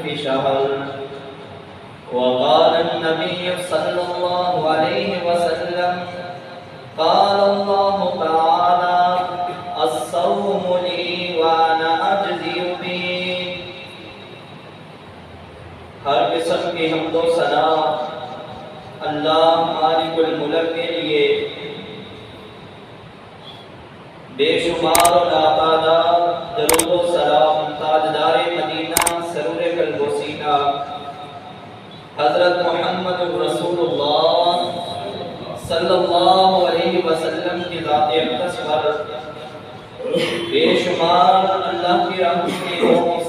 في شهر. وقال النبي صلى الله عليه وسلم قال الله تعالى الصوم لي وأنا أجزي به. ہر قسم کی حمد و ثنا اللہ مالک الملک کے لیے بے شمار و لاتعداد درود و سلام تاجدار مدینہ سرور قلب و سینہ حضرت محمد رسول اللہ صلی اللہ علیہ وسلم کی ذات اقدس پر بے شمار اللہ کی رحمت کے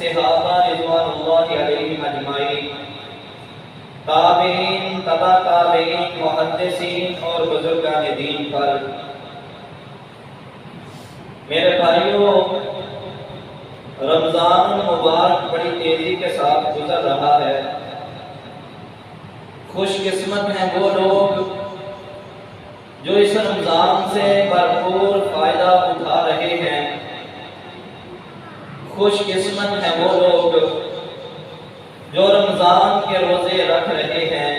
صحابہ رضوان اللہ علیہم اجمعین، تابعین، تبع تابعین، محدثین اور بزرگان دین پر. میرے بھائیوں، رمضان المبارک بڑی تیزی کے ساتھ گزر رہا ہے. خوش قسمت ہیں وہ لوگ جو اس رمضان سے بھرپور فائدہ اٹھا رہے ہیں. خوش قسمت ہیں وہ لوگ جو رمضان کے روزے رکھ رہے ہیں،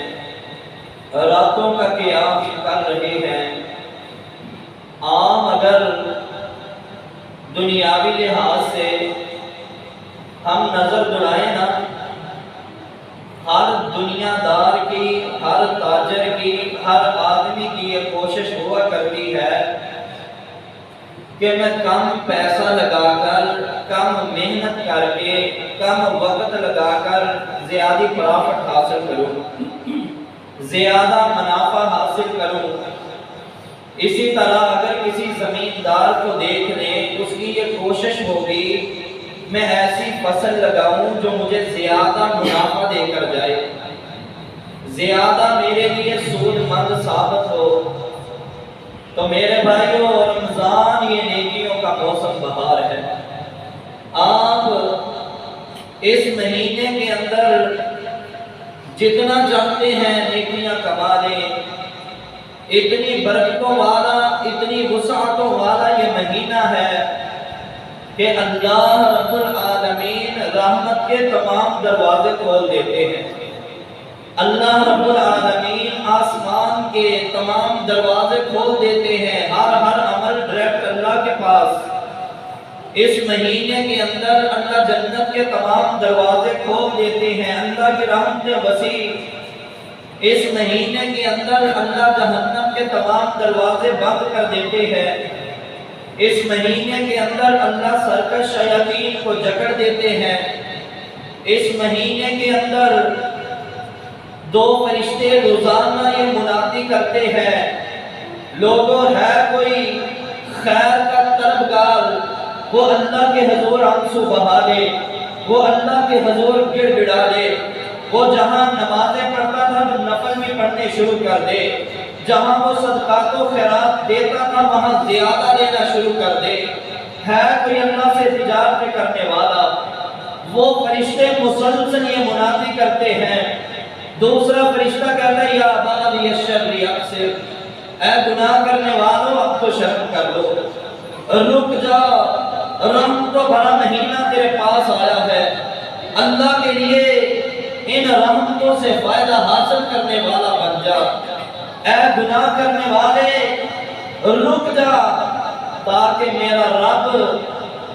راتوں کا قیام کر رہے ہیں. عام اگر دنیاوی لحاظ سے ہم نظر دلائیں نا، ہر دنیا دار کی، ہر تاجر کی، ہر آدمی کی یہ کوشش ہوا کرتی ہے کہ میں کم پیسہ لگا کر، کم محنت کر کے، کم وقت لگا کر زیادہ پرافٹ حاصل کروں، زیادہ منافع حاصل کروں. اسی طرح اگر کسی زمیندار کو دیکھ لیں، اس کی یہ کوشش ہوگی میں ایسی فصل لگاؤں جو مجھے زیادہ منافع دے کر جائے، زیادہ میرے لیے سود مند ثابت ہو. تو میرے بھائیوں، رمضان یہ نیکیوں کا موسم بہار ہے. آپ اس مہینے کے اندر جتنا چاہتے ہیں نیکیاں کما لیں. اتنی برکتوں والا، اتنی وسعتوں والا یہ مہینہ ہے کہ اللہ رب العالمین رحمت کے تمام دروازے کھول دیتے ہیں. اللہ رب العالمین آسمان کے تمام دروازے کھول دیتے ہیں. ہر عمل ڈائریکٹ اللہ کے پاس. اس مہینے کے اندر اللہ جنت کے تمام دروازے کھول دیتے ہیں. اللہ کی رحمت وسیع. اس مہینے کے اندر اللہ جہنم کے تمام دروازے بند کر دیتے ہیں. اس مہینے کے اندر اللہ سرکش شیاطین کو جکڑ دیتے ہیں. اس مہینے کے اندر دو فرشتے روزانہ یہ منادی کرتے ہیں، لوگوں ہے کوئی خیر کا طلبگار، وہ اللہ کے حضور آنسو بہا دے، وہ اللہ کے حضور گڑ گڑا دے. وہ جہاں نمازیں پڑھتا تھا تو نفل بھی پڑھنے شروع کر دے. جہاں وہ صدقات و خیرات دیتا تھا وہاں زیادہ دینا شروع کر دے. ہے کوئی اللہ سے تجارت کرنے والا، وہ فرشتے مسلسل یہ منادی کرتے ہیں. دوسرا فرشتہ کہتا ہے یا بادی الشر یقصر، اے گناہ کرنے والوں اب تو شرم کر لو، رک جا، رحمت و بھرا مہینہ تیرے پاس آیا ہے. اللہ کے لیے ان رحمتوں سے فائدہ حاصل کرنے والا بن جا. اے گناہ کرنے والے رک جا، تاکہ میرا رب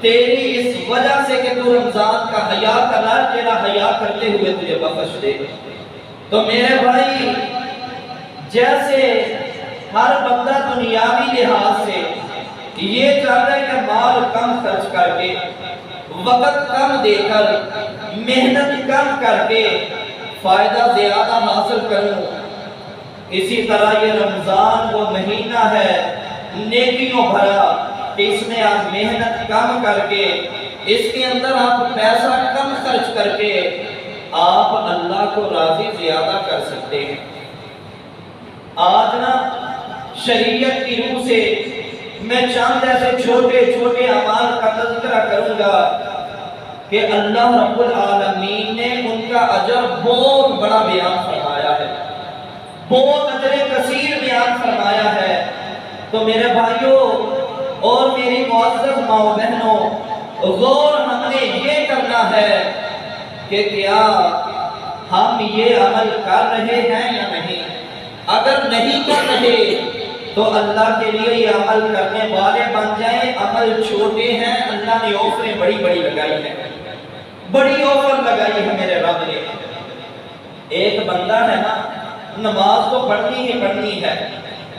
تیری اس وجہ سے کہ تو رمضان کا حیا کر رہا ہے، تیرا حیا کرتے ہوئے تجھے بخش دے. تو میرے بھائی، جیسے ہر بندہ دنیاوی لحاظ سے یہ چاہتا ہے کہ مال کم خرچ کر کے، وقت کم دے کر، محنت کم کر کے فائدہ زیادہ حاصل کروں، اسی طرح یہ رمضان وہ مہینہ ہے نیکیوں بھرا کہ اس میں آپ محنت کم کر کے، اس کے اندر آپ پیسہ کم خرچ کر کے آپ اللہ کو راضی زیادہ کر سکتے ہیں. آج نا شریعت کی روح سے میں چند ایسے چھوٹے چھوٹے اعمال کا تذکرہ کروں گا کہ اللہ رب العالمین نے ان کا اجر بہت بڑا بیان فرمایا ہے، بہت اجر کثیر بیان فرمایا ہے. تو میرے بھائیوں اور میری معزز ماں و بہنوں، غور ہم نے یہ کرنا ہے کہ کیا ہم یہ عمل کر رہے ہیں یا نہیں. اگر نہیں کر رہے تو اللہ کے لیے یہ عمل کرنے والے بن جائیں. عمل چھوٹے ہیں, اللہ نے آفریں بڑی بڑی لگائی ہیں, بڑی آفر لگائی ہے میرے رب نے. ایک بندہ ہے نا, نماز تو پڑھنی ہی پڑھنی ہے,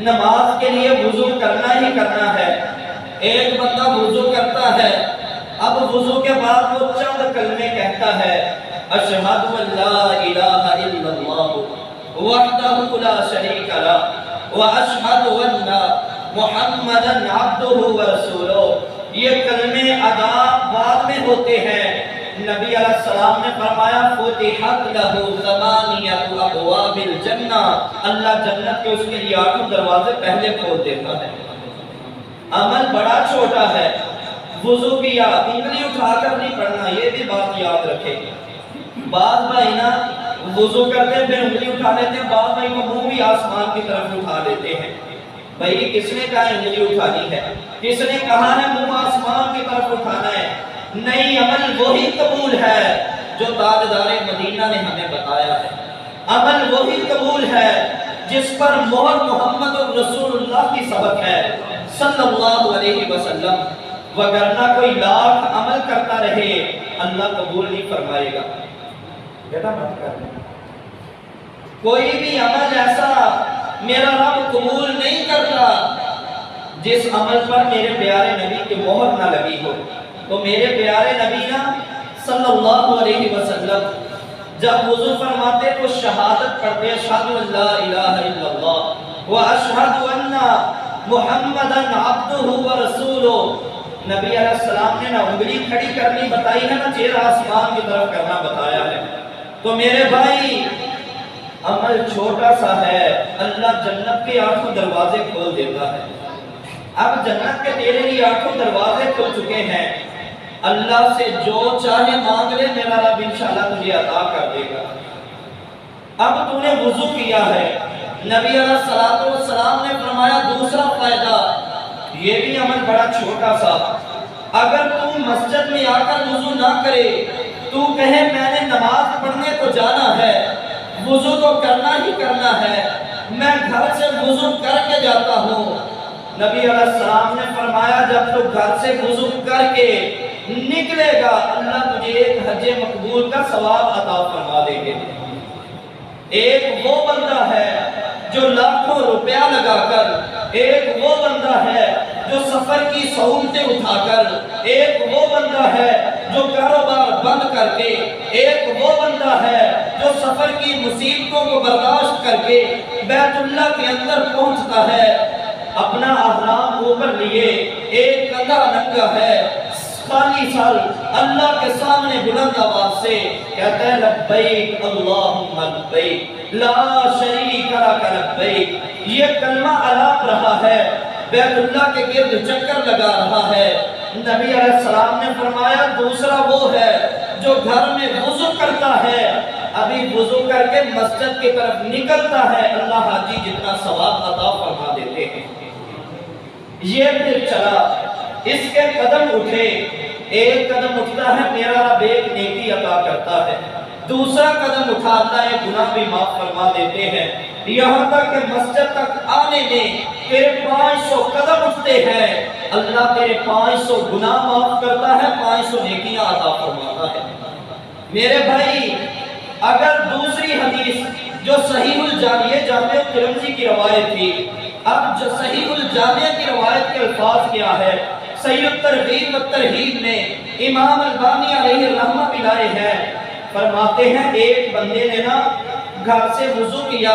نماز کے لیے وضو کرنا ہی کرنا ہے. ایک بندہ وضو کرتا ہے, اب وضو کے بعد وہ چند کلمے کہتا ہے, اشہد ان لا الہ الا اللہ وحدہ لا شریک لہ واشہد ان محمدا عبدہ ورسولہ. یہ کلمے ادا بعد میں ہوتے ہیں. نبی علیہ السلام نے فرمایا فتحت لہ ثمانیۃ ابواب الجنہ, اللہ جنت کے اس کے لیے 8 دروازے پہلے کھول دیتا ہے. عمل بڑا چھوٹا ہے. وضو کیا, انگلی اٹھا کر نہیں پڑھنا, یہ بھی بات یاد رکھے. بعض بھائی نا وضو کرتے پھر انگلی اٹھا لیتے ہیں, بعض بھائی کو منہ بھی آسمان کی طرف اٹھا دیتے ہیں. بھائی کس نے کہا انگلی اٹھانی ہے, کس نے کہا ہے منہ آسمان کی طرف اٹھانا ہے. نہیں, عمل وہی قبول ہے جو تاجدار مدینہ نے ہمیں بتایا ہے. عمل وہی قبول ہے جس پر مہر محمد رسول اللہ کی سبق ہے صلی اللہ علیہ وسلم. وگرنہ کوئی لاکھ عمل کرتا رہے اللہ قبول نہیں فرمائے گا. بیٹا مت کر, کوئی بھی عمل ایسا میرا رب قبول نہیں کرتا جس عمل پر میرے پیارے نبی کی مہر نہ لگی ہو. تو میرے پیارے نبی نا صلی اللہ علیہ وسلم جب وضو فرماتے تو شہادت پڑھتے, اشہد ان لا الہ الا اللہ واشہد ان محمدا عبدہ ورسولہ. نبی علیہ السلام نے نہ انگلی کھڑی کرنی بتائی ہے, نہ چہرہ آسمان کی طرف کرنا بتایا ہے. تو میرے بھائی عمل چھوٹا سا ہے, اللہ جنت کے 8 دروازے کھول دیتا ہے. اب جنت کے تیرے لیے 8 دروازے کھل چکے ہیں. اللہ سے جو چاہے مانگ لے, میرا رب انشاءاللہ تجھے عطا کر دے گا. اب تو نے وضو کیا ہے, نبی علیہ السلام نے فرمایا دوسرا فائدہ, یہ بھی عمل بڑا چھوٹا سا. اگر تم مسجد میں آ کر وضو نہ کرے, تو کہے میں نے نماز پڑھنے کو جانا ہے, وضو تو کرنا ہی کرنا ہے, میں گھر سے وضو کر کے جاتا ہوں. نبی علیہ السلام نے فرمایا جب تو گھر سے وضو کر کے نکلے گا, اللہ تجھے ایک حج مقبول کا ثواب عطا فرما دیں گے. ایک وہ بندہ ہے جو لاکھوں روپیہ لگا کر, ایک وہ بندہ ہے جو سفر کی سہولتیں اٹھا کر, ایک وہ بندہ ہے جو کاروبار بند کر کے, ایک وہ بندہ ہے جو سفر کی مصیبتوں کو برداشت کر کے بیت اللہ کے اندر پہنچتا ہے, اپنا احرام اوپر لیے, ایک کندھا ننگا ہے, خالی سال اللہ کے سامنے بلند آواز سے کہتا ہے لبیک اللہم لبیک لا شریک لک لبیک. یہ کلمہ الاپ رہا ہے, بیت اللہ کے گرد چکر لگا رہا ہے. نبی علیہ السلام نے فرمایا دوسرا وہ ہے جو گھر میں وضو کرتا ہے, ابھی وضو کر کے مسجد کی طرف نکلتا ہے, اللہ حاجی جتنا ثواب عطا فرما دیتے ہیں. یہ پھر چلا, اس کے قدم اٹھے, ایک قدم اٹھتا ہے میرا رب ایک نیکی عطا کرتا ہے, دوسرا قدم اٹھا اللہ ایک گناہ بھی معاف فرما دیتے ہیں. یہاں تک کہ مسجد تک آنے میں تیرے 500 قدم اٹھتے ہیں, اللہ تیرے 500 گناہ معاف کرتا ہے, 500 نیکیاں عطا فرماتا ہے. میرے بھائی اگر دوسری حدیث جو صحیح الجامع جامع ترمذی کی روایت تھی, اب جو صحیح الجامع کی روایت کے الفاظ کیا ہے, صحیح الترغیب و ترہیب میں امام البانی علیہ الرحمہ بھی لائے ہیں. فرماتے ہیں ایک بندے نے نا گھر سے وضو کیا,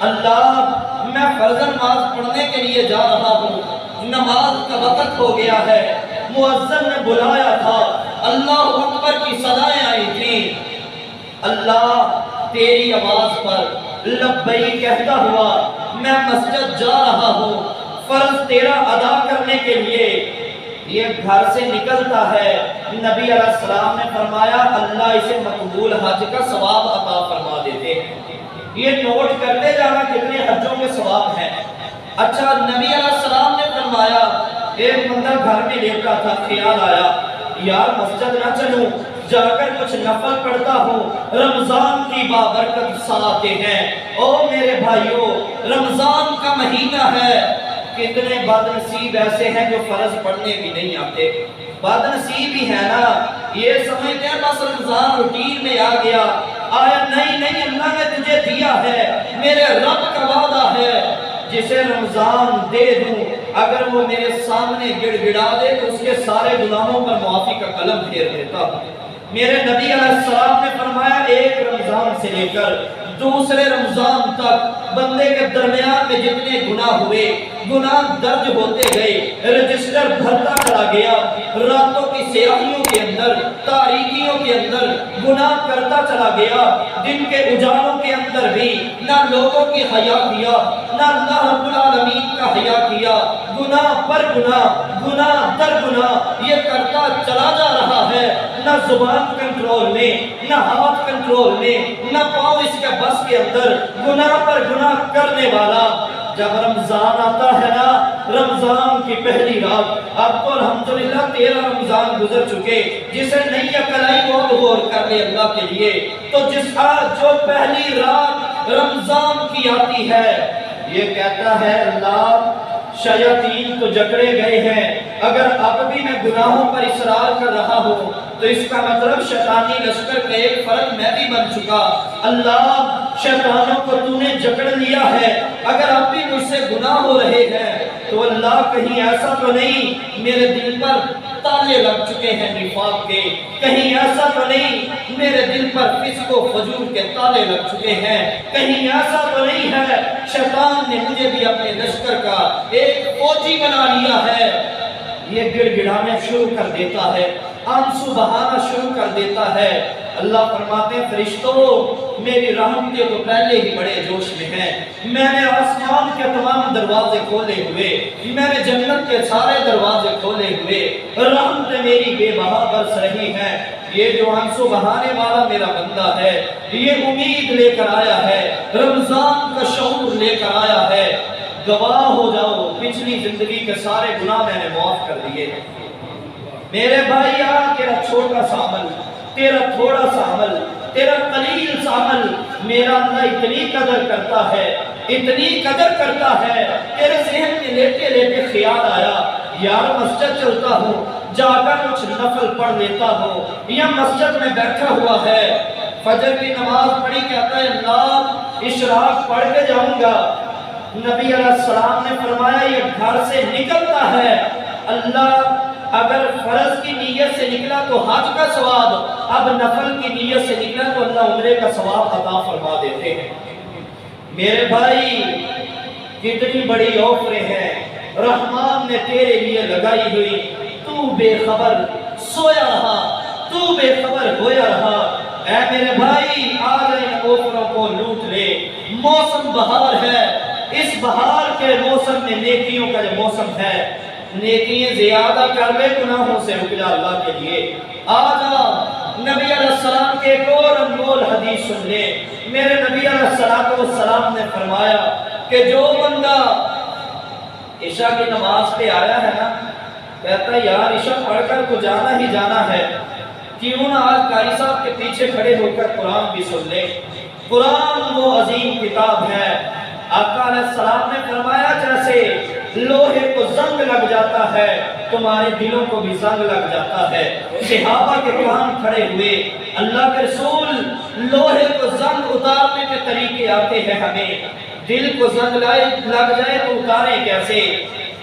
اللہ میں فرض نماز پڑھنے کے لیے جا رہا ہوں, نماز کا وقت ہو گیا ہے, مؤذن نے بلایا تھا, اللہ اکبر کی صدائیں آئی تھی, اللہ تیری آواز پر لبیک کہتا ہوا میں مسجد جا رہا ہوں فرض تیرا ادا کرنے کے لیے. یہ گھر سے نکلتا ہے, نبی علیہ السلام نے فرمایا اللہ اسے مقبول حج کا ثواب عطا فرما دیتے ہیں. یہ نوٹ کرتے جانا کتنے حجوں کے ثواب ہیں. اچھا, نبی علیہ السلام نے فرمایا ایک بندہ گھر میں لیٹا تھا, خیال آیا یار مسجد نہ چلوں, جا کر کچھ نفل پڑھتا ہوں، رمضان کی بابرکت ساعتیں ہیں۔ او میرے بھائیوں، رمضان کا مہینہ ہے، کتنے بد نصیب ایسے ہیں جو فرض پڑھنے بھی نہیں آتے۔ بد نصیب ہی ہے نا، یہ سمجھتے ہیں بس رمضان روٹین میں آ گیا، آیا نہیں، اللہ نے تجھے دیا ہے، میرے رب کا وعدہ ہے، جسے رمضان دے دوں اگر وہ میرے سامنے گڑ گڑا دے تو اس کے سارے گناہوں پر معافی کا قلم پھیر دیتا ہوں۔ میرے نبی علیہ السلام نے فرمایا ایک رمضان سے لے کر دوسرے رمضان تک بندے کے درمیان میں جتنے گناہ ہوئے، گناہ درج ہوتے گئے، رجسٹر بھرتا چلا گیا، راتوں کی سیاہیوں کے اندر، تاریکیوں کے اندر گناہ کرتا چلا گیا، دن کے اجالوں کے اندر بھی نہ لوگوں کی حیا کیا، نہ اللہ رب العالمین کا حیا کیا، گناہ پر گناہ، گناہ در گناہ یہ کرتا چلا جا رہا ہے، نہ زبان کنٹرول میں، نہ ہاتھ کنٹرول میں، نہ پاؤں اس کے بس کے اندر، گناہ پر گناہ کرنے والا۔ جب رمضان آتا ہے نا، رمضان کی پہلی رات، اب تو الحمدللہ 13 رمضان گزر چکے، جسے نہیں عقل آئی وہ غور کر لے اللہ کے لیے، تو جس آج جو پہلی رات رمضان کی آتی ہے، یہ کہتا ہے اللہ شیاطین تو جکڑے گئے ہیں، اگر اب بھی میں گناہوں پر اصرار کر رہا ہوں تو اس کا مطلب شیطانی لشکر کا ایک فرد میں بھی بن چکا، اللہ شیطانوں کو تو نے جکڑ لیا ہے، اگر اب بھی مجھ سے گناہ ہو رہے ہیں تو اللہ کہیں ایسا تو نہیں میرے دل پر تالے لگ چکے ہیں نفاق کے، کہیں ایسا تو نہیں میرے دل پر فسق و فجور کے تالے لگ چکے ہیں، کہیں ایسا تو نہیں ہے شیطان نے مجھے بھی اپنے لشکر کا ایک فوجی بنا لیا ہے۔ یہ گڑ گڑانے شروع کر دیتا ہے، آنسو بہانا شروع کر دیتا ہے۔ اللہ فرماتے ہیں فرشتوں میری رحمتیں تو پہلے ہی بڑے جوش میں ہیں، میں نے آسمان کے تمام دروازے کھولے ہوئے، میں نے جنت کے سارے دروازے کھولے ہوئے، رحمتیں میری بے بہا برس رہی ہیں۔ یہ جو آنسو بہانے والا میرا بندہ ہے، یہ امید لے کر آیا ہے، رمضان کا شعور لے کر آیا ہے، گواہ ہو جاؤ پچھلی زندگی کے سارے گناہ میں نے معاف کر دیے۔ میرے بھائی تیرا چھوٹا سا عمل، تیرا تھوڑا سا عمل، تیرا قلیل سا عمل میرا اللہ اتنی قدر کرتا ہے، اتنی قدر کرتا ہے، تیرے ذہن میں لیتے لیتے خیال آیا یار مسجد چلتا ہوں، جا کر کچھ نفل پڑھ لیتا ہوں، یا مسجد میں بیٹھا ہوا ہے، فجر کی نماز پڑھی، کہتا ہے اللہ اشراق پڑھ کے جاؤں گا۔ نبی علیہ السلام نے فرمایا یہ گھر سے نکلتا ہے، اللہ اگر فرض کی نیت سے نکلا تو حج کا ثواب، اب نفل کی نیت سے نکلا تو اللہ عمرے کا ثواب عطا فرما دیتے ہیں۔ میرے بھائی کتنی بڑی آفریں ہیں رحمان نے تیرے لیے لگائی ہوئی، تو بے خبر سویا رہا، تو بے خبر ہویا رہا۔ اے میرے بھائی آج ان آفروں کو لوٹ لے، موسم بہار ہے، اس بہار کے موسم میں نیکیوں کا جو موسم ہے، نیکیاں زیادہ کر لے، گناہوں سے رک جا اللہ کے لیے۔ آج نبی علیہ السلام کے ایک اور انمول حدیث سن لے۔ میرے نبی علیہ السلام نے فرمایا کہ جو بندہ عشاء کی نماز پہ آیا ہے نا، کہتا ہے یار عشاء پڑھ کر تو جانا ہی جانا ہے، کیوں نہ آج قاری صاحب کے پیچھے کھڑے ہو کر قرآن بھی سن لے۔ قرآن وہ عظیم کتاب ہے، آقا علیہ السلام نے فرمایا جیسے لوہے کو زنگ لگ جاتا ہے تمہارے دلوں کو بھی زنگ لگ جاتا ہے۔ صحابہ کے کان کھڑے ہوئے، اللہ کے رسول لوہے کو زنگ اتارنے کے طریقے آتے ہیں ہمیں، دل کو زنگ لگ جائے تو اتاریں کیسے؟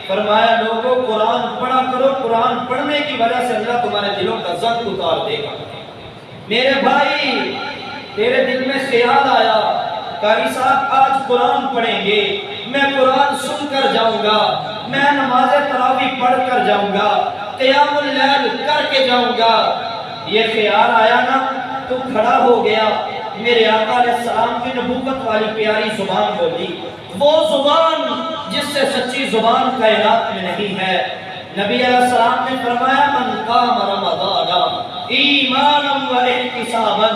فرمایا لوگوں قرآن پڑھا کرو، قرآن پڑھنے کی وجہ سے اللہ تمہارے دلوں کا زنگ اتار دے گا۔ میرے بھائی تیرے دل میں خیال آیا قاری صاحب آج قرآن پڑھیں گے، میں قرآن سن کر جاؤں گا، میں نماز تراویح پڑھ کر جاؤں گا، قیام اللیل کر کے جاؤں گا، یہ خیال آیا نا تو کھڑا ہو گیا، میرے آقا علیہ السلام کی نبوت والی پیاری زبان بولی، وہ زبان جس سے سچی زبان کائنات میں نہیں ہے۔ نبی علیہ السلام نے فرمایا من قام رمضان ایمانا و احتسابا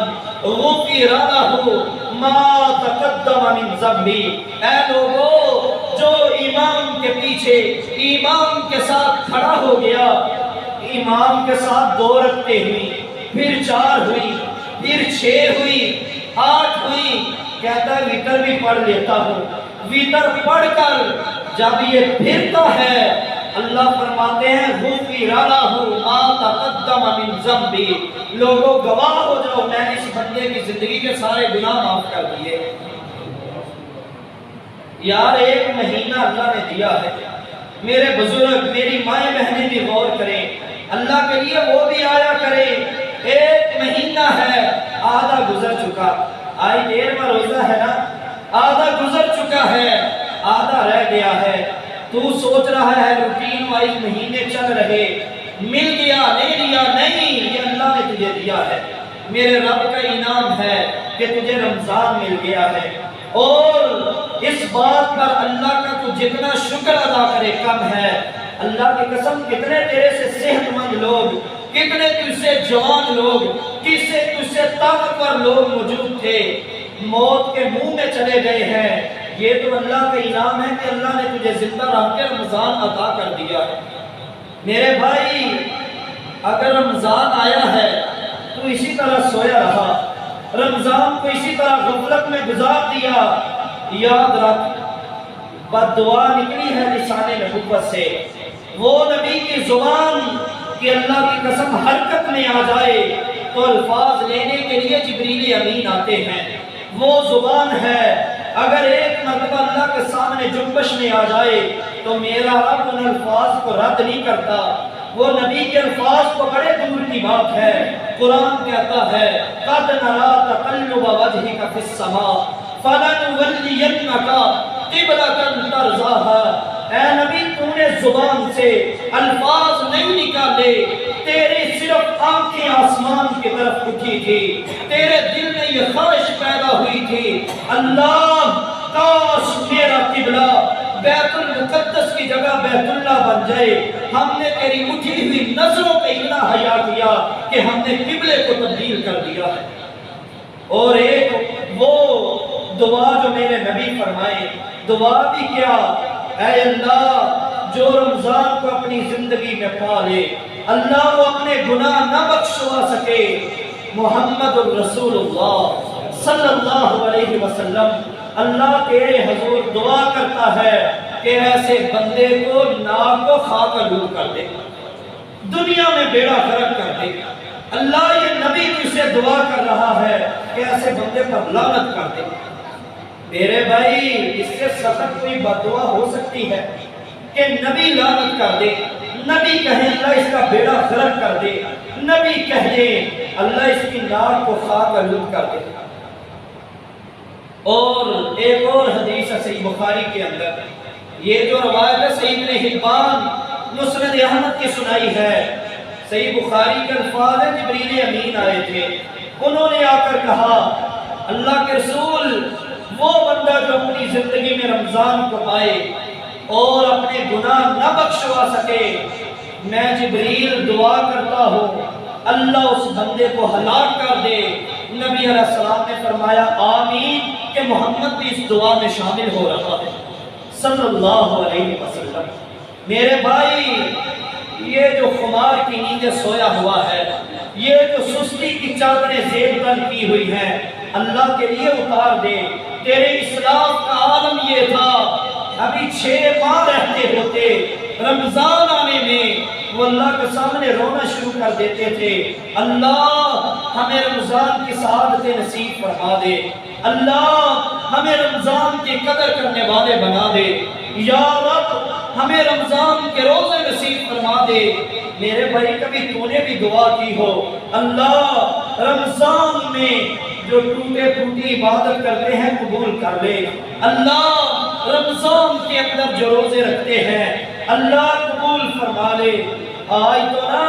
غفر لہ ما تقدم من ذنبہ۔ اے لوگو جو امام کے پیچھے امام کے ساتھ کھڑا ہو گیا، امام کے ساتھ دو رکھتے ہوئی، پھر 4 ہوئی، پھر 6 ہوئی، 8 ہوئی، کہتا ہے ویتر بھی پڑھ لیتا ہوں۔ ویتر پڑھ کر جب یہ پھرتا ہے اللہ فرماتے ہیں غفر لہ ما تقدم من ذنبی، لوگوں گواہ ہو جاؤ میں نے اس بندے کی زندگی کے سارے گناہ معاف کر دیے۔ یار 1 مہینہ اللہ نے دیا ہے، میرے بزرگ میری مائیں بہنیں بھی غور کریں، اللہ کے لیے وہ بھی آیا کریں۔ 1 مہینہ ہے، آدھا گزر چکا، آج 13واں روزہ ہے نا، آدھا گزر چکا ہے، آدھا رہ گیا ہے۔ تو سوچ رہا ہے روٹین وائز مہینے چل رہے، مل گیا نہیں لیا، نہیں، یہ اللہ نے تجھے دیا ہے، میرے رب کا انعام ہے کہ تجھے رمضان مل گیا ہے۔ اور اس بات پر اللہ کا تو جتنا شکر ادا کرے کم ہے۔ اللہ کی قسم کتنے تیرے سے صحت مند لوگ، کتنے تجھ سے جوان لوگ، کسے تجھ سے طاقتور لوگ موجود تھے، موت کے منہ میں چلے گئے ہیں۔ یہ تو اللہ کا انعام ہے کہ اللہ نے تجھے زندہ رہ کے رمضان عطا کر دیا ہے۔ میرے بھائی اگر رمضان آیا ہے تو اسی طرح سویا رہا، رمضان کو اسی طرح غفلت میں گزار دیا، یاد رکھ بد دعا نکلی ہے لسان نبوت سے، وہ نبی کی زبان کہ اللہ کی قسم حرکت میں آ جائے تو الفاظ لینے کے لیے جبریل امین آتے ہیں، وہ زبان ہے اگر 1 مرتبہ اللہ کے سامنے جنبش میں آ جائے تو میرا رب ان الفاظ کو رد نہیں کرتا۔ وہ نبی کے الفاظ کو بڑے دور کی بات ہے، قرآن کہتا ہے قَدْ نَرَا تَقَلُّبَ وَجْهِكَ فِي السَّمَاءِ فَلَنُوَلِّيَنَّكَ قِبْلَةً تَرْضَاهَا۔ اے نبی تو نے زبان سے الفاظ نہیں نکالے، تیرے صرف آنکھیں آسمان کی طرف اٹھی تھی، تیرے دل میں یہ خواہش پیدا ہوئی تھی اللہ کاش میرا قبلہ بیت المقدس کی جگہ بیت اللہ بن جائے۔ ہم نے تیری اٹھی ہوئی نظروں پہ اتنا حیا کیا کہ ہم نے قبلے کو تبدیل کر دیا ہے۔ اور ایک وہ دعا جو میرے نبی فرمائے، دعا بھی کیا، اے اللہ جو رمضان کو اپنی زندگی میں پا لے اللہ وہ اپنے گناہ نہ بخشوا سکے۔ محمد الرسول اللہ صلی اللہ علیہ وسلم اللہ تیرے حضور دعا کرتا ہے کہ ایسے بندے کو ناک و خاک آلود کر دے، دنیا میں بیڑا غرق کر دے۔ اللہ یہ نبی تجھ سے دعا کر رہا ہے کہ ایسے بندے پر لعنت کر دے۔ میرے بھائی اس سے سخت کوئی بد دعا ہو سکتی ہے کہ نبی لعنت کر دے، نبی کہیں اللہ اس کا بیڑا غرق کر دے، نبی کہے اللہ اس کی ناک کو خاک آلود کر دے۔ اور ایک اور حدیث ہے صحیح بخاری کے اندر، یہ جو روایت ہے صحیح ابن حبان مسند احمد کی سنائی ہے، صحیح بخاری کے الفاظ ہیں جبریل امین آئے تھے، انہوں نے آ کر کہا اللہ کے رسول وہ بندہ جو اپنی زندگی میں رمضان کو پائے اور اپنے گناہ نہ بخشوا سکے، میں جبریل دعا کرتا ہوں اللہ اس بندے کو ہلاک کر دے۔ نبی علیہ السلام نے فرمایا آمین، کہ محمد بھی اس دعا میں شامل ہو رہا ہے صلی اللہ علیہ وسلم۔ میرے بھائی یہ جو خمار کی نیندیں سویا ہوا ہے، یہ جو سستی کی چادریں زیب تن کی ہوئی ہیں، اللہ کے لیے اتار دے۔ تیرے اسلام کا عالم یہ تھا ابھی 6 ماہ رہتے ہوتے رمضان آنے میں وہ اللہ کے سامنے رونا شروع کر دیتے تھے، اللہ ہمیں رمضان کی سعادت نصیب فرما دے، اللہ ہمیں رمضان کی قدر کرنے والے بنا دے، یا رب ہمیں رمضان کے روزے نصیب فرما دے۔ میرے بھائی کبھی تو نے بھی دعا کی ہو اللہ رمضان میں جو ٹوٹے پھوٹی عبادت کرتے ہیں قبول کر لے، اللہ رمضان کے اندر جو روزے رکھتے ہیں اللہ قبول فرما لے۔ آج تو نا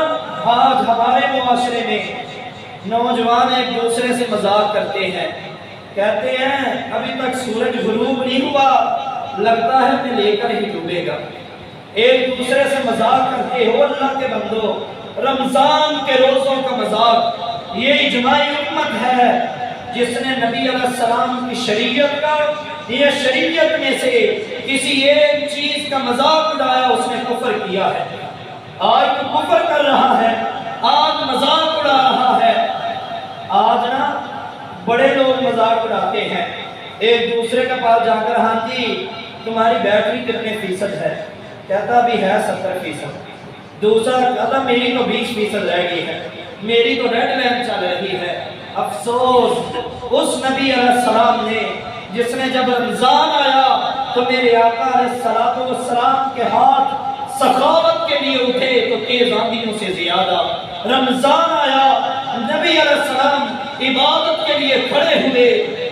آج ہمارے معاشرے میں نوجوان ایک دوسرے سے مذاق کرتے ہیں، کہتے ہیں ابھی تک سورج غروب نہیں ہوا، لگتا ہے میں لے کر ہی ڈوبے گا۔ ایک دوسرے سے مذاق کرتے ہو اللہ کے بندو، رمضان کے روزوں کا مذاق یہ اجماعی امت ہے جس نے نبی علیہ السلام کی شریعت کا یا شریعت میں سے کسی ایک چیز کا مذاق اڑایا اس نے کفر کیا ہے۔ آج تو کفر کر رہا ہے، آج مذاق اڑا رہا ہے۔ آج نا بڑے لوگ مذاق اڑاتے ہیں، ایک دوسرے کے پاس جا کر ہاں جی تمہاری بیٹری کتنے فیصد ہے؟ کہتا بھی ہے 70%۔ دوسرا کہتا میری تو 20% رہ گئی ہے، میری تو ریڈ لائن چل رہی ہے۔ افسوس اس نبی علیہ السلام نے جس نے جب رمضان آیا تو میرے آقا علیہ السلام کے ہاتھ سخاوت کے لیے اٹھے تو تیز آندھیوں سے زیادہ۔ رمضان آیا، نبی علیہ السلام عبادت کے لیے کھڑے ہوئے،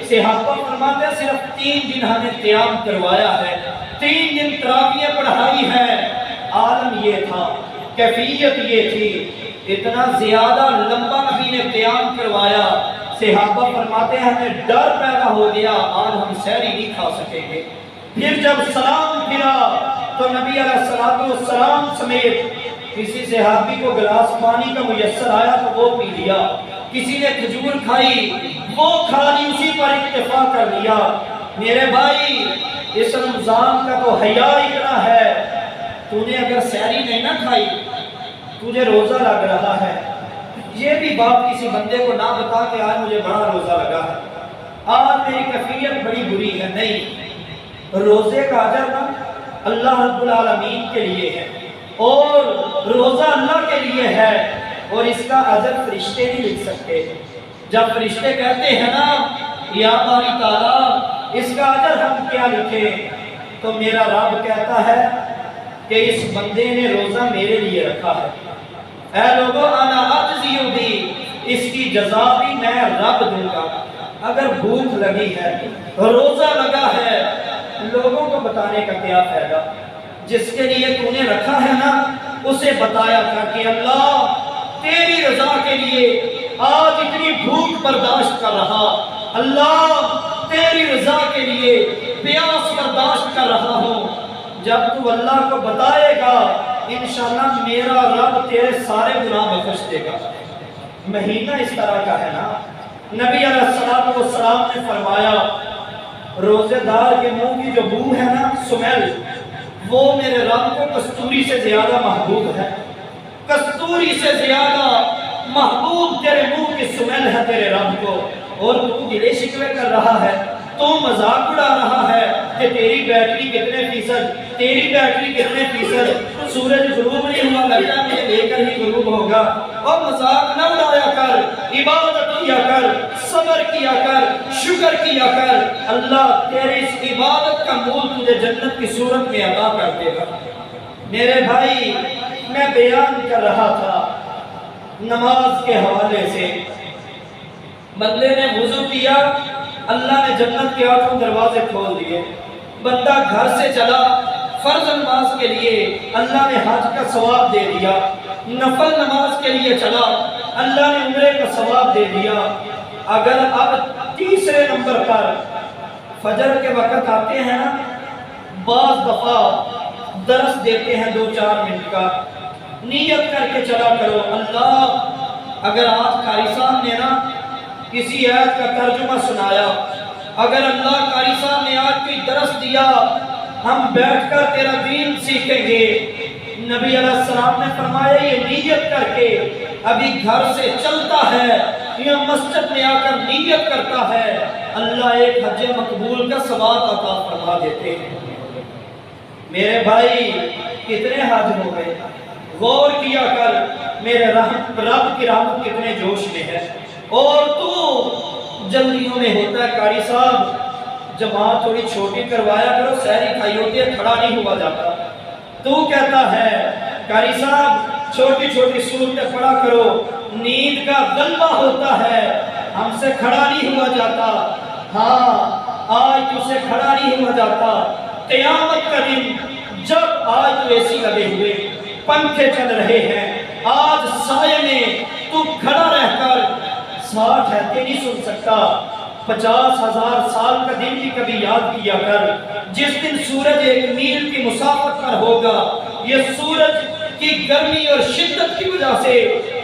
صحابہ فرماتے ہیں صرف 3 دن ہمیں قیام کروایا ہے، 3 دن تراویح پڑھائی ہے۔ عالم یہ تھا، کیفیت یہ تھی، اتنا زیادہ لمبا نبی نے قیام کروایا، صحابہ فرماتے ہیں ہمیں ڈر پیدا ہو گیا آج ہم سحری نہیں کھا سکیں گے۔ پھر جب سلام پھرا تو نبی علیہ السلام سمیت کسی صحابی کو گلاس پانی کا میسر آیا تو وہ پی لیا، کسی نے کھجور کھائی وہ کھا لی، اسی پر اکتفا کر لیا۔ میرے بھائی اس رمضان کا تو حیا اتنا ہے، تو نے اگر سحری نہیں نہ کھائی تجھے روزہ لگ رہا ہے، یہ بھی بات کسی بندے کو نہ بتا کہ آج مجھے بڑا روزہ لگا ہے، آج میری کیفیت بڑی بری ہے۔ نہیں، روزے کا اجر نا اللہ رب العالمین کے لیے ہے، اور روزہ اللہ کے لیے ہے، اور اس کا اجر فرشتے نہیں لکھ سکتے۔ جب فرشتے کہتے ہیں نا یا باری تعالیٰ اس کا اجر ہم کیا لکھیں، تو میرا رب کہتا ہے کہ اس بندے نے روزہ میرے لیے رکھا ہے، اے لوگوں انا اجزی بھی، اس کی جزا بھی میں رب دوں گا۔ اگر بھوک لگی ہے، روزہ لگا ہے، لوگوں کو بتانے کا کیا فائدہ؟ جس کے لیے تو نے رکھا ہے نا اسے بتایا کر کہ اللہ تیری رضا کے لیے آج اتنی بھوک برداشت کر رہا، اللہ تیری رضا کے لیے پیاس برداشت کر رہا ہوں۔ جب تو اللہ کو بتائے گا انشاءاللہ میرا رب تیرے سارے گناہ بخش دے گا۔ مہینہ اس طرح کا ہے نا، نبی علیہ السلام نے فرمایا روزے دار کے منہ کی جو بو ہے نا سمیل، وہ میرے رب کو کستوری سے زیادہ محبوب ہے، کستوری سے زیادہ محبوب تیرے منہ کی سمیل ہے تیرے رب کو۔ اور تو گلے شکوے کر رہا ہے، تو مذاق اڑا رہا ہے کہ تیری بیٹری کتنے فیصد، تیری بیٹری کتنے فیصد، سورج غروب نہیں ہوا لگتا مجھے لے کر ہی غروب ہوگا۔ اور مذاق نہ اڑایا کر، عبادت کیا کر، صبر کیا کر، شکر کیا کر، اللہ تیرے اس عبادت کا مول تجھے جنت کی صورت میں عطا کر دے گا۔ میرے بھائی میں بیان کر رہا تھا نماز کے حوالے سے، بندے نے وضو کیا، اللہ نے جنت کے 8 دروازے کھول دیے، بندہ گھر سے چلا فرض نماز کے لیے، اللہ نے حج کا ثواب دے دیا، نفل نماز کے لیے چلا، اللہ نے عمرے کا ثواب دے دیا۔ اگر اب تیسرے نمبر پر فجر کے وقت آتے ہیں نا، بعض دفعہ درس دیتے ہیں 2-4 منٹ کا، نیت کر کے چلا کرو اللہ اگر آج قاری صاحب نے نا کسی آیت کا ترجمہ سنایا، اگر اللہ قاری صاحب نے آج کوئی درس دیا، ہم بیٹھ کر تیرا دین سیکھیں گے۔ نبی علیہ السلام نے فرمایا یہ نیت کر کے ابھی گھر سے چلتا ہے یا مسجد میں آ کر نیت کرتا ہے، اللہ ایک حج مقبول کا ثواب عطا فرما دیتے ہیں۔ میرے بھائی کتنے حج ہو گئے، غور کیا کر میرے رب کی رحمت کتنے جوش میں ہے، اور تو جلدیوں میں ہوتا ہے قاری صاحب جماعت تھوڑی چھوٹی کروایا کرو، سحری کھائی ہوتی ہے، کھڑا نہیں ہوا جاتا۔ تو کہتا ہے قاری صاحب چھوٹی چھوٹی صورتیں پڑھا کرو، نیند کا غلبہ ہوتا ہے، ہم سے کھڑا نہیں ہوا جاتا۔ ہاں آج تو سے کھڑا نہیں ہوا جاتا، قیامت کا دن جب آج تو ایسی لگے ہوئے پنکھے چل رہے ہیں، آج سائے میں تو کھڑا رہ کر 60 ہیتے نہیں سن سکتا، 50,000 سال کا دن بھی کبھی یاد کیا کر، جس دن سورج 1 میل کی مسافت پر ہوگا، یہ سورج کی گرمی اور شدت کی وجہ سے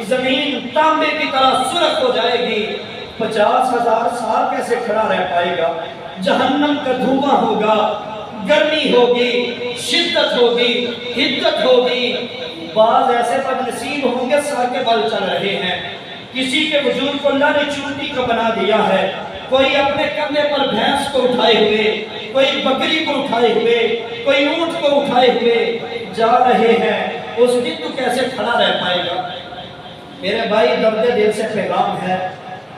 زمین تانبے کی طرح سرخ ہو جائے گی، 50,000 سال کیسے کھڑا رہ پائے گا؟ جہنم کا دھواں ہوگا، گرمی ہوگی، شدت ہوگی، حدت ہوگی، بعض ایسے بد نصیب ہوں گے سر کے بل چل رہے ہیں، کسی کے وجود کو اللہ نے چونٹی کا بنا دیا ہے، کوئی اپنے کندھے پر بھینس کو اٹھائے ہوئے، کوئی بکری کو اٹھائے ہوئے، کوئی اونٹ کو اٹھائے ہوئے جا رہے ہیں۔ اس دن تو کیسے کھڑا رہ پائے گا؟ میرے بھائی درد دل سے پیغام ہے،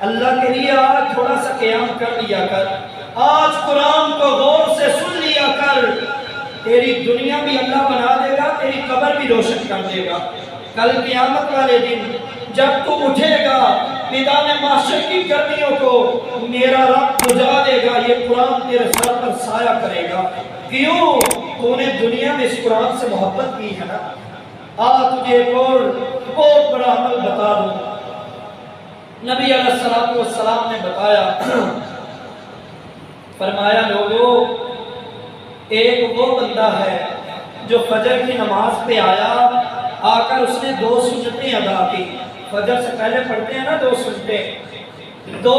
اللہ کے لیے آج تھوڑا سا قیام کر لیا کر، آج قرآن کو غور سے سن لیا کر، تیری دنیا بھی اللہ بنا دے گا، تیری قبر بھی روشن کر دے گا۔ کل قیامت والے دن جب تو اٹھے گا میدان محشر کی گرمیوں کو میرا رب بجھا دے گا، یہ قرآن تیرے سر پر سایہ کرے گا۔ کیوں؟ تو نے دنیا میں اس قرآن سے محبت کی ہے نا۔ تجھے ایک اور بہت بڑا عمل بتا دوں، نبی علیہ السلام نے بتایا، فرمایا لوگوں، ایک وہ بندہ ہے جو فجر کی نماز پہ آیا، آ کر اس نے 2 سنتیں ادا کی۔ فجر سے پہلے پڑھتے ہیں نا 2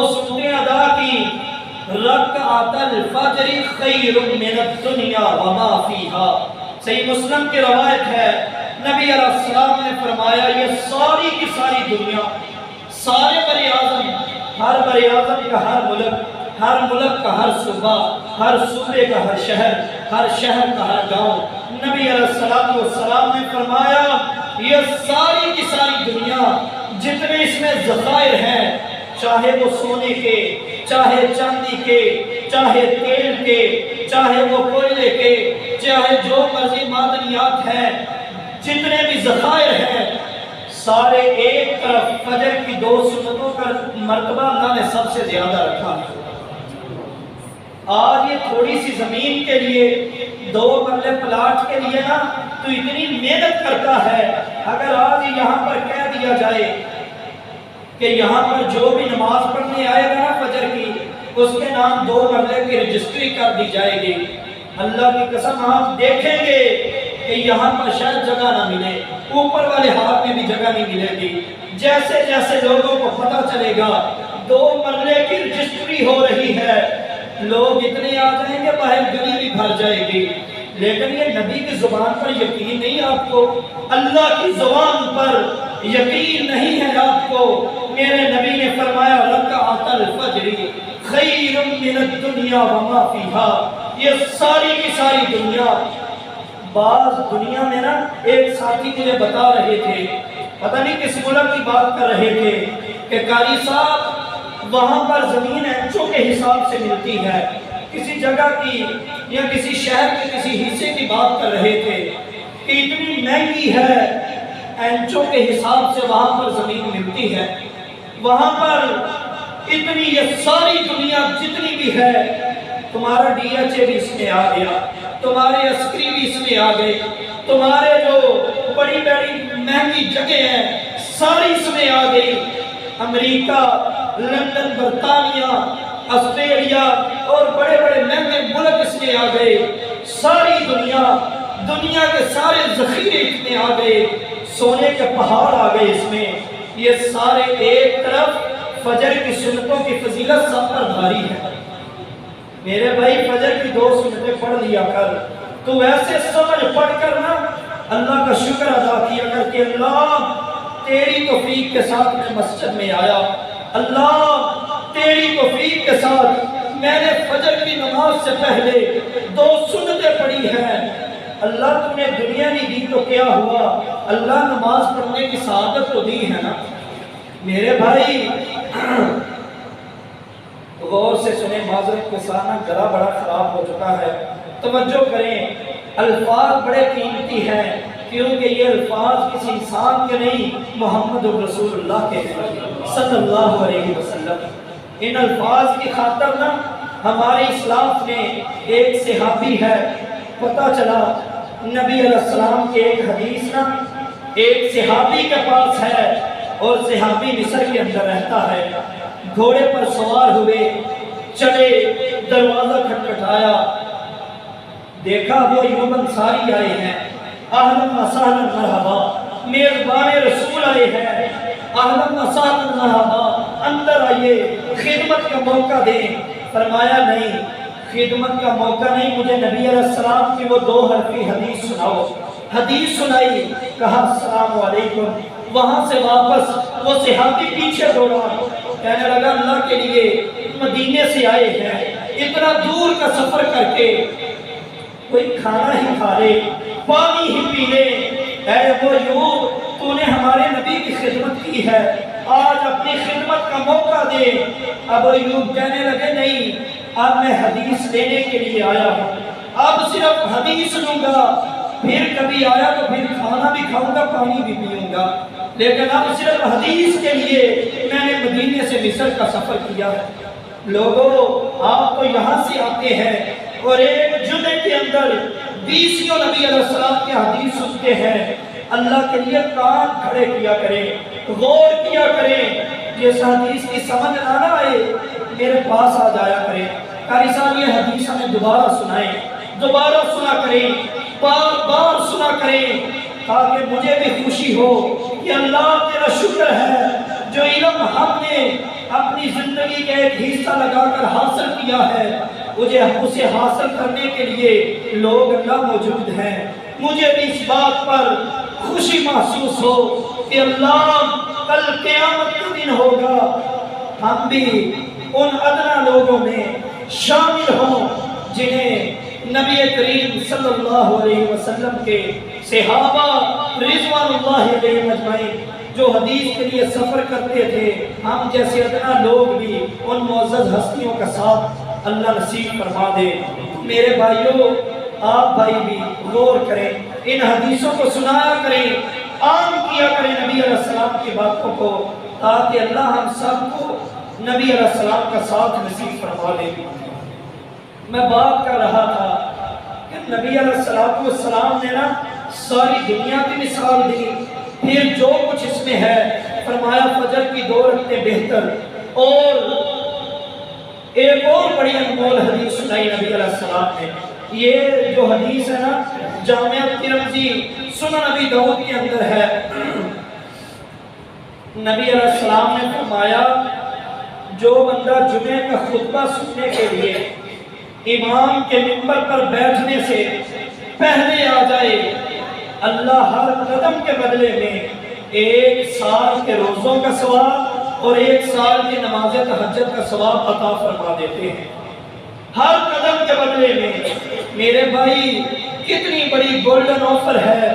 سنتیں ادا کی۔ رکعت الفجر خیر من الدنیا وما فیہا، صحیح مسلم کی روایت ہے، نبی علیہ السلام نے فرمایا یہ ساری کی ساری دنیا، سارے بر اعظم، ہر بر اعظم کا ہر ملک کا ہر صوبہ، ہر صوبے کا ہر شہر کا ہر گاؤں، نبی علیہ السلام نے فرمایا یہ ساری کی ساری دنیا جتنے اس میں ذخائر ہیں، چاہے وہ سونے کے، چاہے چاندی کے، چاہے تیل کے، چاہے وہ کوئلے کے، چاہے جو مرضی معدنیات ہیں، جتنے بھی ذخائر ہیں، سارے ایک طرف فجر کی 2 سنتوں کا مرتبہ اللہ نے سب سے زیادہ رکھا ہے۔ آج یہ تھوڑی سی زمین کے لیے، 2 مرلے پلاٹ کے لیے نا تو اتنی محنت کرتا ہے، اگر آج یہاں پر کہہ دیا جائے کہ یہاں پر جو بھی نماز پڑھنے آئے گا نا فجر کی، اس کے نام 2 مرلے کی رجسٹری کر دی جائے گی، اللہ کی قسم آپ دیکھیں گے کہ یہاں پر شاید جگہ نہ ملے، اوپر والے ہاتھ میں بھی جگہ نہیں ملے گی۔ جیسے جیسے لوگوں کو پتہ چلے گا 2 مرلے کی رجسٹری ہو رہی ہے، لوگ اتنے آ جائیں گے باہر گلی بھی بھر جائے گی۔ لیکن یہ نبی کی زبان پر یقین نہیں آپ کو، اللہ کی زبان پر یقین نہیں ہے آپ کو۔ میرے نبی نے فرمایا رکعت الفجر خیر من الدنیا وما فیہا، یہ ساری کی ساری دنیا۔ بعض دنیا میں نا ایک ساتھی مجھے بتا رہے تھے، پتہ نہیں کس ملک کی بات کر رہے تھے، کہ قاری صاحب وہاں پر زمین اینچوں کے حساب سے ملتی ہے، کسی جگہ کی یا کسی شہر کے کسی حصے کی بات کر رہے تھے کہ اتنی مہنگی ہے، اینچوں کے حساب سے وہاں پر زمین ملتی ہے، وہاں پر اتنی یہ ساری دنیا جتنی بھی ہے، تمہارا ڈی ایچ اے بھی اس میں آ گیا، تمہارے عسکری بھی اس میں آ گئے، تمہارے جو بڑی بڑی مہنگی جگہ ہیں ساری اس میں آ گئی، امریکہ، لندن، برطانیہ، آسٹریلیا اور بڑے بڑے مہنگے ملک اس میں آ گئے، ساری دنیا کے سارے ذخیرے اس میں آ گئے، سونے کے پہاڑ آ گئے اس میں، یہ سارے ایک طرف فجر کی سنتوں کی فضیلت سب پر بھاری ہے۔ میرے بھائی فجر کی 2 سنتیں پڑھ لیا کر، تو ایسے سمجھ پڑھ کر نا اللہ کا شکر ادا کیا کر کہ اللہ تیری توفیق کے ساتھ میں مسجد میں آیا، اللہ تیری توفیق کے ساتھ میں نے فجر کی نماز سے پہلے 2 سنتیں پڑھی ہیں، اللہ تم نے دنیا نہیں دی تو کیا ہوا، اللہ نماز پڑھنے کی سعادت تو دی ہے نا۔ میرے بھائی غور سے سنیں، معذرت کے ساتھ گلا بڑا خراب ہو چکا ہے، توجہ کریں، الفاظ بڑے قیمتی ہیں، کیونکہ یہ الفاظ کسی انسان کے نہیں، محمد رسول اللہ کے صلی اللہ علیہ وسلم۔ ان الفاظ کی خاطر نا ہمارے اسلاف نے ایک صحابی ہے، پتہ چلا نبی علیہ السلام کے ایک حدیث نا ایک صحابی کے پاس ہے، اور صحابی مصر کے اندر رہتا ہے، گھوڑے پر سوار ہوئے چلے، دروازہ کھٹکھٹایا، دیکھا وہ ایوب انصاری آئے ہیں، اہلاً و سہلاً مرحبا، میزبان رسول آئے ہیں، اہلاً و سہلاً مرحبا، اندر آئیے، خدمت کا موقع دیں۔ فرمایا نہیں، خدمت کا موقع نہیں، مجھے نبی علیہ السلام کی وہ 2 حرفی حدیث سناؤ۔ حدیث سنائی، کہا السلام علیکم۔ وہاں سے واپس وہ صحابی پیچھے دوڑا، کہنے لگا اللہ کے لیے مدینے سے آئے ہیں، اتنا دور کا سفر کر کے کوئی کھانا ہی کھا لے، پانی ہی پی لے، اے ابو ایوب تو نے ہمارے نبی کی خدمت کی ہے، آج اپنی خدمت کا موقع دے۔ ابو ایوب کہنے لگے نہیں، اب میں حدیث لینے کے لیے آیا ہوں، اب صرف حدیث لوں گا، پھر کبھی آیا تو پھر کھانا بھی کھاؤں گا، پانی بھی پیوں گا، لیکن اب صرف حدیث کے لیے میں نے مدینے سے مصر کا سفر کیا ہے۔ لوگوں آپ تو یہاں سے آتے ہیں اور ایک جمعے کے اندر 20 نبی علیہ السلام کی حدیث سنتے ہیں، اللہ کے لیے کان کھڑے کیا کریں، غور کیا کریں، جس حدیث کی سمجھ نہ آئے میرے پاس آ جایا کریں، قاری صاحب یہ حدیث ہمیں دوبارہ سنائیں، دوبارہ سنا کریں، بار بار سنا کریں، تاکہ مجھے بھی خوشی ہو کہ اللہ تیرا شکر ہے جو علم ہم نے اپنی زندگی کے ایک حصہ لگا کر حاصل کیا ہے، مجھے اسے حاصل کرنے کے لیے لوگ اللہ موجود ہیں۔ مجھے بھی اس بات پر خوشی محسوس ہو کہ اللہ کل قیامت کا دن ہوگا، ہم بھی ان ادنا لوگوں میں شامل ہوں جنہیں نبی کریم صلی اللہ علیہ وسلم کے صحابہ رضوان اللہ علیہ مجمعین جو حدیث کے لیے سفر کرتے تھے، ہم جیسے ادنا لوگ بھی ان معزز ہستیوں کا ساتھ اللہ نصیب فرما دے۔ میرے بھائیوں آپ بھائی بھی غور کریں، ان حدیثوں کو سنایا کریں، عام کیا کریں نبی علیہ السلام کی باتوں کو، تاکہ اللہ ہم سب کو نبی علیہ السلام کا ساتھ نصیب فرما دے۔ میں بات کر رہا تھا کہ نبی علیہ السلام نے نا ساری دنیا کی مثال دی، پھر جو کچھ اس میں ہے فرمایا فجر کی 2 رکعتیں بہتر، اور ایک اور بڑی انمول حدیث سنائی نبی علیہ السلام نے۔ یہ جو حدیث ہے نا جامع ترمذی سنن نبی داؤد کے اندر ہے، نبی علیہ السلام نے فرمایا جو بندہ جمعے کا خطبہ سننے کے لیے امام کے منبر پر بیٹھنے سے پہلے آ جائے، اللہ ہر قدم کے بدلے میں 1 سال کے روزوں کا ثواب اور 1 سال کی نماز تہجد کا ثواب عطا فرما دیتے ہیں، ہر قدم کے بدلے میں۔ میرے بھائی کتنی بڑی گولڈن آفر ہے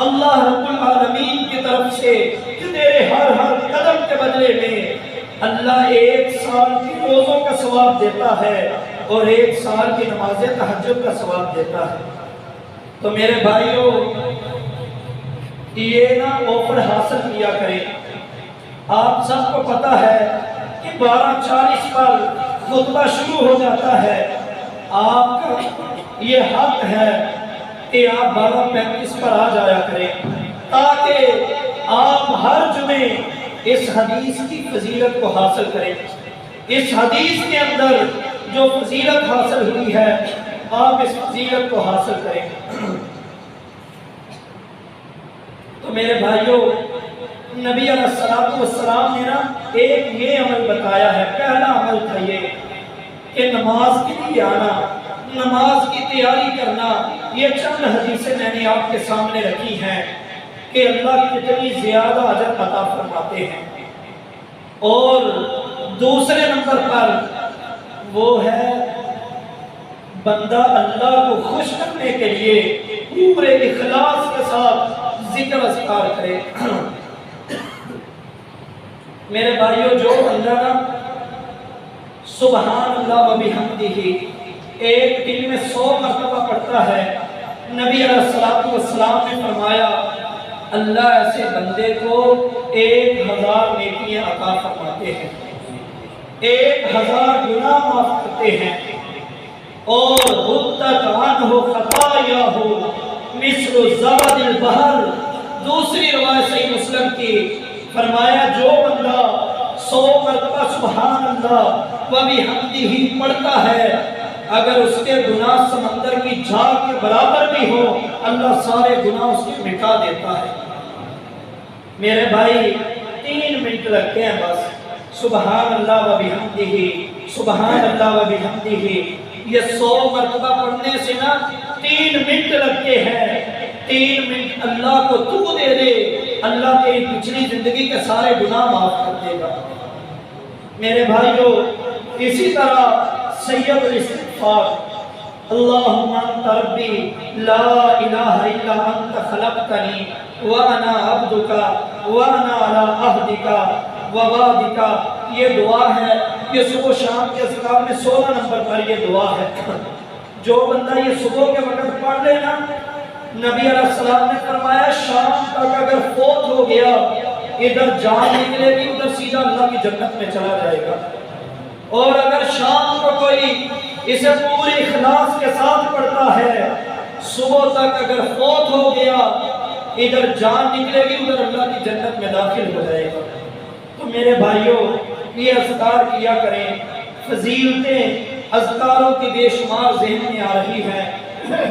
اللہ رب العالمین کی طرف سے کہ تیرے ہر قدم کے بدلے میں اللہ 1 سال کی روزوں کا ثواب دیتا ہے اور 1 سال کی نماز تہجد کا ثواب دیتا ہے۔ تو میرے بھائیوں یہ نا آفر حاصل کیا کریں۔ آپ سب کو پتا ہے کہ 12:40 پر خطبہ شروع ہو جاتا ہے، آپ کا یہ حق ہے کہ آپ 12:35 پر آ جایا کریں، تاکہ آپ ہر جمعے اس حدیث کی فضیلت کو حاصل کریں۔ اس حدیث کے اندر جو فضیلت حاصل ہوئی ہے آپ اس فضیلت کو حاصل کریں۔ تو میرے بھائیوں نبی علیہ السلام نے نا ایک یہ عمل بتایا ہے، پہلا عمل تھا یہ کہ نماز کے لیے آنا، نماز کی تیاری کرنا۔ یہ چند حدیثیں میں نے آپ کے سامنے رکھی ہیں کہ اللہ کتنی زیادہ اجر عطا فرماتے ہیں۔ اور دوسرے نمبر پر وہ ہے بندہ اللہ کو خوش کرنے کے لیے پورے اخلاص کے ساتھ ذکر اذکار کرے۔ میرے بھائیوں جو بندہ نا سبحان اللہ و بحمدہ ایک دن میں 100 مرتبہ پڑھتا ہے، نبی علیہ السلام نے فرمایا اللہ ایسے بندے کو 1000 نیکیاں عطا فرماتے ہیں، 1000 گناہ معاف کرتے ہیں، اور حطت عنہ خطایاہ مثل زبد البحر۔ دوسری روایت صحیح مسلم کی فرمایا جو بندہ 100 مرتبہ سبحان اللہ و بحمدہ پڑھتا ہے، اگر اس کے گناہ سمندر کی جھاگ کے برابر بھی ہو اللہ سارے گناہ اس کے مٹا دیتا ہے۔ میرے بھائی 3 منٹ لگتے ہیں بس، سبحان اللہ و بحمدہ، سبحان اللہ و بحمدہ، یہ 100 مرتبہ پڑھنے سے نا 3 منٹ لگتے ہیں۔ 3 منٹ اللہ کو تو دے دے، اللہ تیری پچھلی زندگی کے سارے گناہ معاف کر دے گا۔ میرے بھائیو، اسی طرح سید الاستغفار، اللہم انت ربی لا الہ الا انت خلقتنی وانا عبدک وانا علی عہدک ووعدک، یہ دعا ہے، یہ صبح و شام کے اذکار میں 16 نمبر پر یہ دعا ہے۔ جو بندہ یہ صبح کے وقت پڑھ لے نا، نبی علیہ السلام نے فرمایا شام تک اگر فوت ہو گیا، ادھر جان نکلے گی ادھر سیدھا اللہ کی جنت میں چلا جائے گا۔ اور اگر شام کو کوئی اسے پوری اخلاص کے ساتھ پڑھتا ہے، صبح تک اگر فوت ہو گیا، ادھر جان نکلے گی ادھر اللہ کی جنت میں داخل ہو جائے گا۔ تو میرے بھائیوں، یہ اذکار کیا کریں، فضیلتیں اذکاروں کی بے شمار ذہن میں آ رہی ہیں،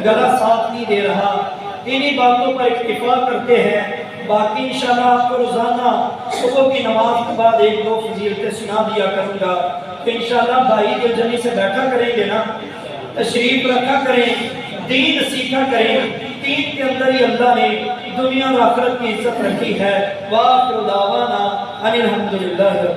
گلا ساتھ نہیں دے رہا، انہی باتوں پر اکتفا کرتے ہیں۔ باقی انشاءاللہ آپ کو روزانہ صبح کی نماز کے بعد 1-2 فضیلتیں سنا دیا کروں گا، تو انشاءاللہ بھائی دل جمی سے بیٹھا کریں گے نا، تشریف رکھا کریں، دین سیکھا کریں۔ دین کے اندر ہی اللہ نے دنیا و آخرت کی عزت رکھی ہے۔ وآخر دعوانا ان الحمدللہ۔